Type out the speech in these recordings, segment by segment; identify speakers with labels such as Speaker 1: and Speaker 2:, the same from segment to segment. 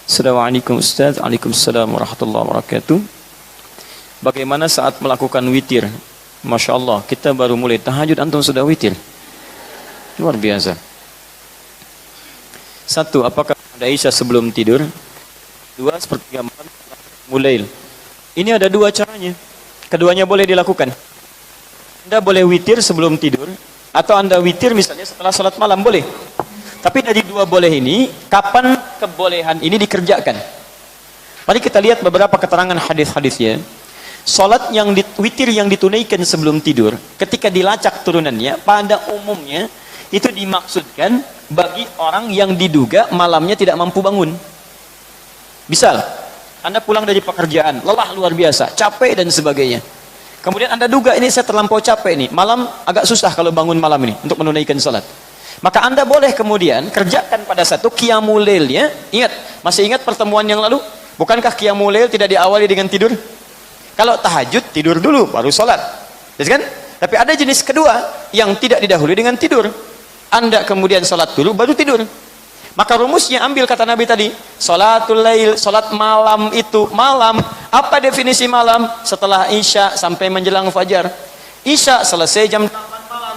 Speaker 1: Assalamualaikum Ustaz. Waalaikumsalam warahmatullahi wabarakatuh. Bagaimana saat melakukan witir? Masya Allah, kita baru mulai tahajud, antum sudah witir. Luar biasa. Satu, apakah ada isya sebelum tidur? Dua, sepertiga malam mulail. Ini ada dua caranya. Keduanya boleh dilakukan. Anda boleh witir sebelum tidur, atau Anda witir misalnya setelah salat malam, boleh. Tapi dari dua boleh ini, kapan kebolehan ini dikerjakan? Mari kita lihat beberapa keterangan hadis-hadisnya. Salat witir yang ditunaikan sebelum tidur, ketika dilacak turunannya, pada umumnya itu dimaksudkan bagi orang yang diduga malamnya tidak mampu bangun. Misal, Anda pulang dari pekerjaan, lelah luar biasa, capek dan sebagainya. Kemudian Anda duga ini saya terlampau capek nih, malam agak susah kalau bangun malam ini untuk menunaikan salat. Maka Anda boleh kemudian kerjakan pada satu qiyamul lail ya. Ingat, masih ingat pertemuan yang lalu? Bukankah qiyamul lail tidak diawali dengan tidur? Kalau tahajud tidur dulu baru salat. Yes, kan? Tapi ada jenis kedua yang tidak didahului dengan tidur. Anda kemudian salat dulu baru tidur. Maka rumusnya ambil kata Nabi tadi, salatul lail, salat malam itu malam. Apa definisi malam? Setelah Isya sampai menjelang fajar. Isya selesai jam 8 malam.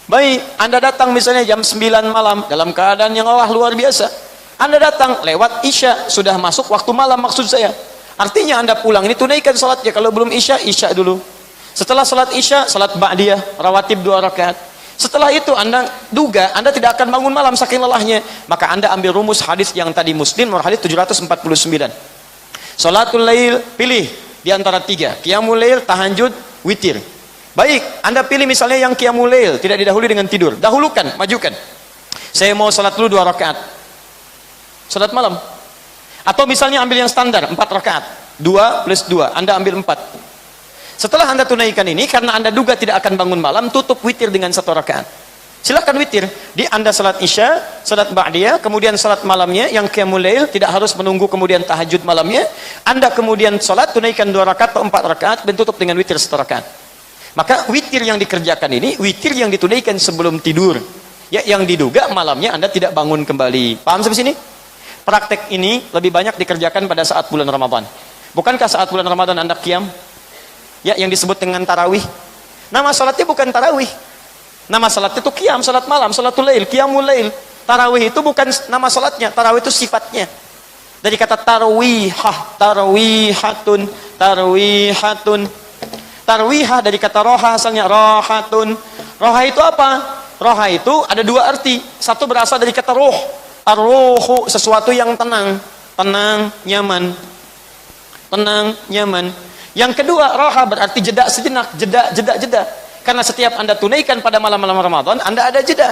Speaker 1: Baik, Anda datang misalnya jam 9 malam dalam keadaan yang luar biasa. Anda datang lewat Isya, sudah masuk waktu malam maksud saya. Artinya Anda pulang ini tunaikan salatnya. Kalau belum Isya, Isya dulu. Setelah salat Isya, salat ba'diyah, rawatib 2 rakaat. Setelah itu Anda duga Anda tidak akan bangun malam saking lelahnya, maka Anda ambil rumus hadis yang tadi Muslim, nomor hadis 749. Salatul lail, pilih di antara 3. Qiyamul lail, tahajud, witir. Baik, Anda pilih misalnya yang qiyamul lail, tidak didahului dengan tidur. Dahulukan, majukan. Saya mau salat dulu 2 rakaat. Salat malam. Atau misalnya ambil yang standar 4 rakaat, 2 plus 2, Anda ambil 4. Setelah Anda tunaikan ini, karena Anda duga tidak akan bangun malam, tutup witir dengan 1 rakaat. Silakan witir. Di Anda salat Isya, salat ba'diyah, kemudian salat malamnya yang qiyamul lail, tidak harus menunggu kemudian tahajud malamnya. Anda kemudian salat tunaikan 2 rakaat atau 4 rakaat dan tutup dengan witir 1 rakaat. Maka witir yang dikerjakan ini witir yang ditunaikan sebelum tidur. Ya, yang diduga malamnya Anda tidak bangun kembali. Paham sampai sini? Praktek ini lebih banyak dikerjakan pada saat bulan Ramadan. Bukankah saat bulan Ramadan Anda qiyam? Ya, yang disebut dengan tarawih. Nama salatnya bukan tarawih. Nama salatnya itu qiyam, salat malam, salatul lail, qiyamul lail. Tarawih itu bukan nama salatnya, tarawih itu sifatnya. Dari kata tarwihah, tarwihatun, tarwihatun. Tarwihah dari kata roha, asalnya rohatun. Roha itu apa? Roha itu ada 2 arti. Satu berasal dari kata roh. Ar-ruhu, sesuatu yang tenang, tenang, nyaman. Tenang, nyaman. Yang kedua, roha berarti jeda sejenak, jeda. Karena setiap Anda tunaikan pada malam-malam Ramadan, Anda ada jeda.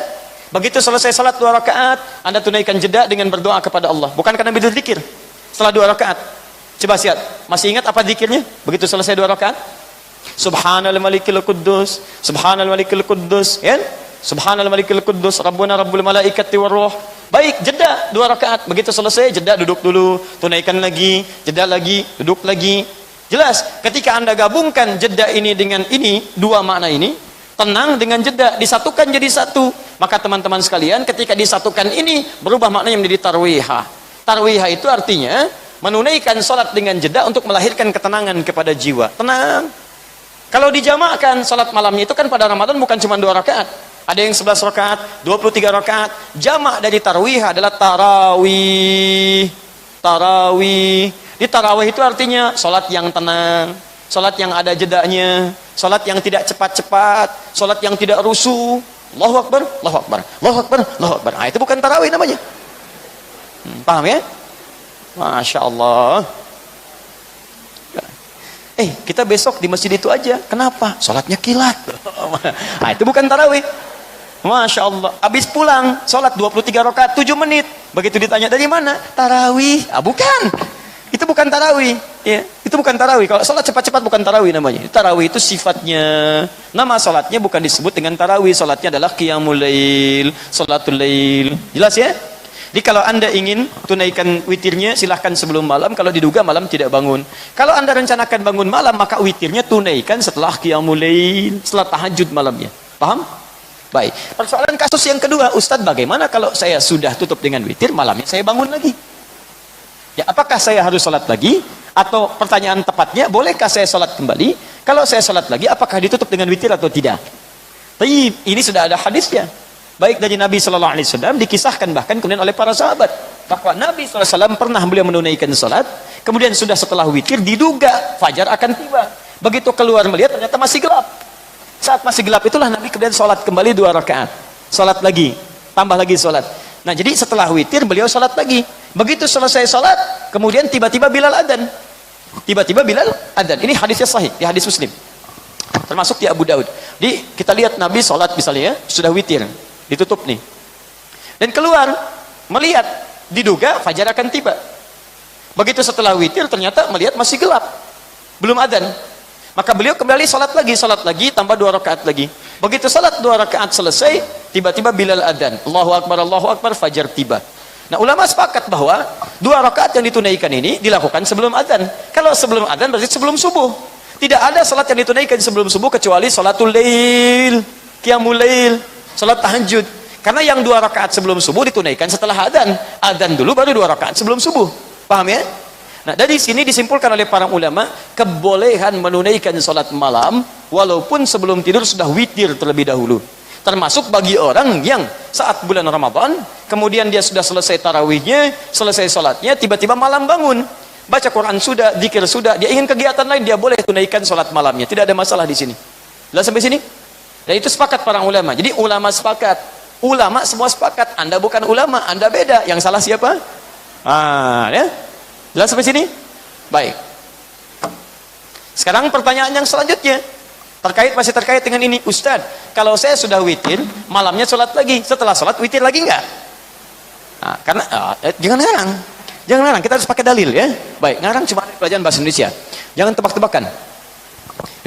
Speaker 1: Begitu selesai salat 2 rakaat, Anda tunaikan jeda dengan berdoa kepada Allah. Bukan karena berzikir setelah 2 rakaat. Coba lihat, masih ingat apa zikirnya? Begitu selesai 2 rakaat, Subhanal Malikil Quddus, Subhanal Malikil Quddus, ya? Subhanal Malikil Quddus, Rabbuna Rabbul Malaikati Warruh. Baik, jeda 2 rakaat. Begitu selesai, jeda duduk dulu, tunaikan lagi, jeda lagi, duduk lagi. Jelas, ketika Anda gabungkan jeda ini dengan ini, 2 makna ini, tenang dengan jeda, disatukan jadi satu. Maka teman-teman sekalian, ketika disatukan ini, berubah maknanya menjadi tarwihah. Tarwihah itu artinya, menunaikan salat dengan jeda untuk melahirkan ketenangan kepada jiwa. Tenang. Kalau dijamakkan salat malamnya itu kan pada Ramadan bukan cuma 2 rakaat. Ada yang 11 rakaat, 23 rakaat. Jamak dari tarwih adalah tarawih. Tarawih. Di tarawih itu artinya salat yang tenang, salat yang ada jedanya, salat yang tidak cepat-cepat, salat yang tidak rusuh. Allahu Akbar, Allahu Akbar, Allahu Akbar, Allahu Akbar. Nah, itu bukan tarawih namanya. Paham ya? Masya Allah. Kita besok di masjid itu aja. Kenapa? Salatnya kilat. Nah, itu bukan tarawih. Masya Allah. Habis pulang, salat 23 rakaat 7 menit. Begitu ditanya dari mana? Tarawih. Bukan. Itu bukan tarawih, ya. Itu bukan tarawih. Kalau salat cepat-cepat bukan tarawih namanya. Tarawih itu sifatnya. Nama salatnya bukan disebut dengan tarawih. Salatnya adalah qiyamul lail, salatul lail. Jelas ya? Jadi kalau Anda ingin tunaikan witirnya, silahkan sebelum malam. Kalau diduga malam tidak bangun. Kalau Anda rencanakan bangun malam, maka witirnya tunaikan setelah qiyamul lail, setelah tahajud malamnya. Paham? Baik. Persoalan kasus yang kedua, Ustadz, bagaimana kalau saya sudah tutup dengan witir, malamnya saya bangun lagi? Ya, apakah saya harus sholat lagi? Atau pertanyaan tepatnya, bolehkah saya sholat kembali? Kalau saya sholat lagi, apakah ditutup dengan witir atau tidak? Tapi ini sudah ada hadisnya. Baik dari Nabi Sallallahu Alaihi Wasallam, dikisahkan bahkan kemudian oleh para sahabat, bahwa Nabi SAW pernah beliau menunaikan sholat, kemudian sudah setelah witir, diduga fajar akan tiba. Begitu keluar melihat, ternyata masih gelap. Saat masih gelap itulah Nabi kemudian sholat kembali 2 rakaat. Sholat lagi, tambah lagi sholat. Nah, jadi setelah witir beliau sholat lagi. Begitu selesai sholat, kemudian tiba-tiba Bilal adzan. Tiba-tiba Bilal adzan. Ini hadisnya sahih, di hadis Muslim. Termasuk di Abu Daud. Di kita lihat Nabi sholat misalnya ya, sudah witir, ditutup nih. Dan keluar, melihat, diduga fajar akan tiba. Begitu setelah witir ternyata melihat masih gelap. Belum adzan. Maka beliau kembali sholat lagi, tambah 2 rakaat lagi. Begitu sholat 2 rakaat selesai, tiba-tiba Bilal adzan. Allahu Akbar, fajar tiba. Nah, ulama sepakat bahwa 2 rakaat yang ditunaikan ini dilakukan sebelum adzan. Kalau sebelum adzan berarti sebelum subuh. Tidak ada salat yang ditunaikan sebelum subuh kecuali salatul lail, qiyamul lail, salat tahajud. Karena yang 2 rakaat sebelum subuh ditunaikan setelah adzan. Adzan dulu baru 2 rakaat sebelum subuh. Paham ya? Nah, dari sini disimpulkan oleh para ulama kebolehan menunaikan salat malam walaupun sebelum tidur sudah witir terlebih dahulu. Termasuk bagi orang yang saat bulan Ramadan, kemudian dia sudah selesai tarawihnya, selesai sholatnya, tiba-tiba malam bangun, baca Quran sudah, zikir sudah, dia ingin kegiatan lain, dia boleh tunaikan sholat malamnya, tidak ada masalah di sini. Jelas sampai sini? Dan itu sepakat para ulama. Jadi ulama sepakat, ulama semua sepakat. Anda bukan ulama, Anda beda. Yang salah siapa? Ya. Jelas sampai sini? Baik. Sekarang pertanyaan yang selanjutnya. Masih terkait dengan ini, Ustaz, kalau saya sudah witir, malamnya sholat lagi, setelah sholat witir lagi enggak? Nah, karena jangan ngarang, kita harus pakai dalil ya. Baik, ngarang cuma pelajaran bahasa Indonesia, jangan tebak-tebakan.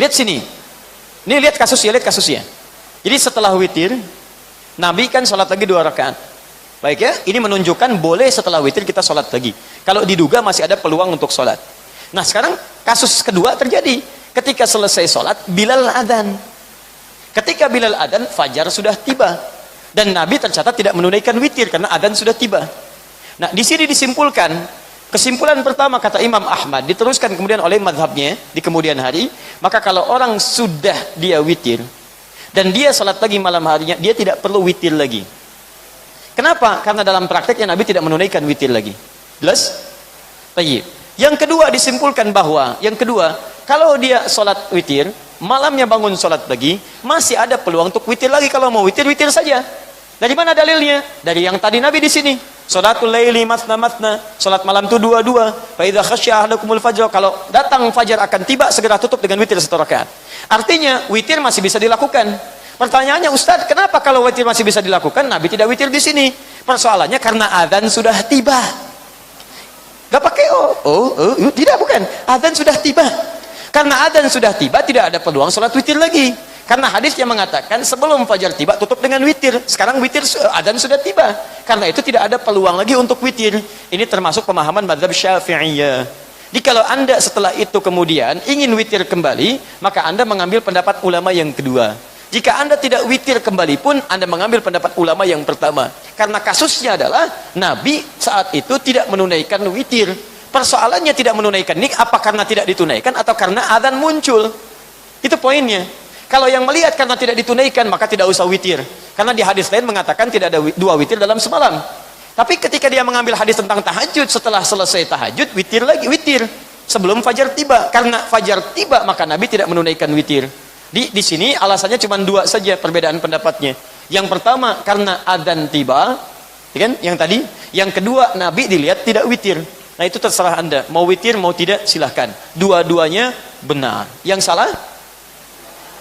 Speaker 1: Lihat sini, ini lihat kasusnya. Jadi setelah witir, Nabi kan sholat lagi 2 rakaat. Baik ya, ini menunjukkan boleh setelah witir kita sholat lagi. Kalau diduga masih ada peluang untuk sholat. Nah, sekarang kasus kedua terjadi. Ketika selesai sholat, Bilal adzan. Ketika Bilal adzan, fajar sudah tiba. Dan Nabi tercatat tidak menunaikan witir karena adzan sudah tiba. Nah, di sini disimpulkan, kesimpulan pertama kata Imam Ahmad, diteruskan kemudian oleh madhabnya di kemudian hari, maka kalau orang sudah dia witir, dan dia sholat lagi malam harinya, dia tidak perlu witir lagi. Kenapa? Karena dalam prakteknya Nabi tidak menunaikan witir lagi. Jelas? Baik. Yang kedua disimpulkan bahwa, kalau dia sholat witir, malamnya bangun sholat lagi, masih ada peluang untuk witir lagi. Kalau mau witir, witir saja. Dari mana dalilnya? Dari yang tadi Nabi di sini. Sholatul laili masna, sholat malam itu 2-2. Fa idza khasyya ahadakumul fajr, kalau datang fajar akan tiba, segera tutup dengan witir 1 rakaat. Artinya witir masih bisa dilakukan. Pertanyaannya, Ustaz, kenapa kalau witir masih bisa dilakukan, Nabi tidak witir di sini? Persoalannya karena adzan sudah tiba. Gak pakai tidak, bukan. Adzan sudah tiba. Karena adzan sudah tiba, tidak ada peluang sholat witir lagi. Karena hadis yang mengatakan sebelum fajar tiba tutup dengan witir. Sekarang witir, adzan sudah tiba. Karena itu tidak ada peluang lagi untuk witir. Ini termasuk pemahaman mazhab Syafi'iyah. Jadi kalau Anda setelah itu kemudian ingin witir kembali, maka Anda mengambil pendapat ulama yang kedua. Jika Anda tidak witir kembali pun, Anda mengambil pendapat ulama yang pertama. Karena kasusnya adalah Nabi saat itu tidak menunaikan witir. Persoalannya tidak menunaikan ini apa karena tidak ditunaikan atau karena adzan muncul. Itu poinnya. Kalau yang melihat karena tidak ditunaikan, maka tidak usah witir. Karena di hadis lain mengatakan tidak ada 2 witir dalam semalam. Tapi ketika dia mengambil hadis tentang tahajud, setelah selesai tahajud, witir sebelum fajar tiba. Karena fajar tiba, maka Nabi tidak menunaikan witir. Di sini alasannya cuma 2 saja perbedaan pendapatnya. Yang pertama karena adzan tiba, ya kan? Yang tadi. Yang kedua, Nabi dilihat tidak witir. Nah, itu terserah Anda, mau witir mau tidak silahkan. Dua-duanya benar. Yang salah?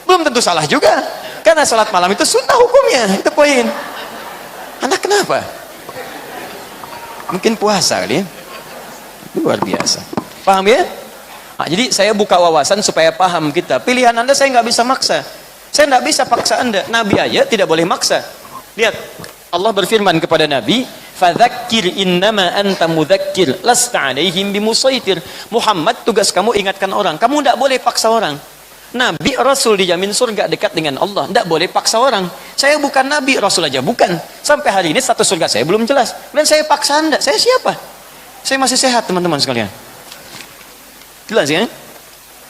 Speaker 1: Belum tentu salah juga. Karena salat malam itu sunnah hukumnya. Itu poin. Anda kenapa? Mungkin puasa kali ya. Luar biasa. Paham ya? Nah, jadi saya buka wawasan supaya paham kita. Pilihan Anda saya nggak bisa maksa. Saya nggak bisa paksa Anda. Nabi aja tidak boleh maksa. Lihat, Allah berfirman kepada Nabi, "Fadzakir innama anta mudzakir, lasta 'alaihim bimusaitir." Muhammad, tugas kamu ingatkan orang. Kamu tidak boleh paksa orang. Nabi, Rasul dijamin surga dekat dengan Allah. Tidak boleh paksa orang. Saya bukan Nabi, Rasul aja bukan. Sampai hari ini status surga saya belum jelas. Dan saya paksa Anda. Saya siapa? Saya masih sehat teman-teman sekalian. Jelas ya?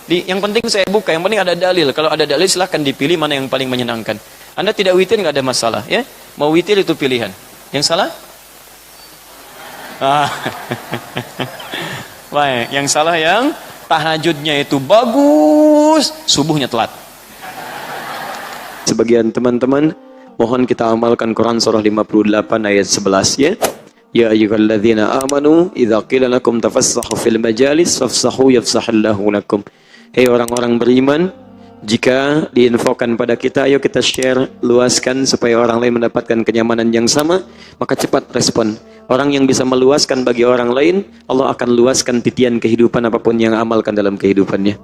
Speaker 1: Yang penting saya buka, yang penting ada dalil. Kalau ada dalil silahkan dipilih mana yang paling menyenangkan. Anda tidak witir nggak ada masalah ya. Mau witir itu pilihan. Yang salah? Baik, yang salah yang tahajudnya itu bagus, subuhnya telat. Sebagian teman-teman, mohon kita amalkan Quran surah 58 ayat 11 ya. Ya ayyuhalladzina amanu idza qila lakum tafassahu fil majalis fafsahu yafsahillahu lakum. Hei orang-orang beriman, jika diinfokan pada kita, ayo kita share, luaskan supaya orang lain mendapatkan kenyamanan yang sama, maka cepat respon. Orang yang bisa meluaskan bagi orang lain, Allah akan luaskan titian kehidupan apapun yang amalkan dalam kehidupannya.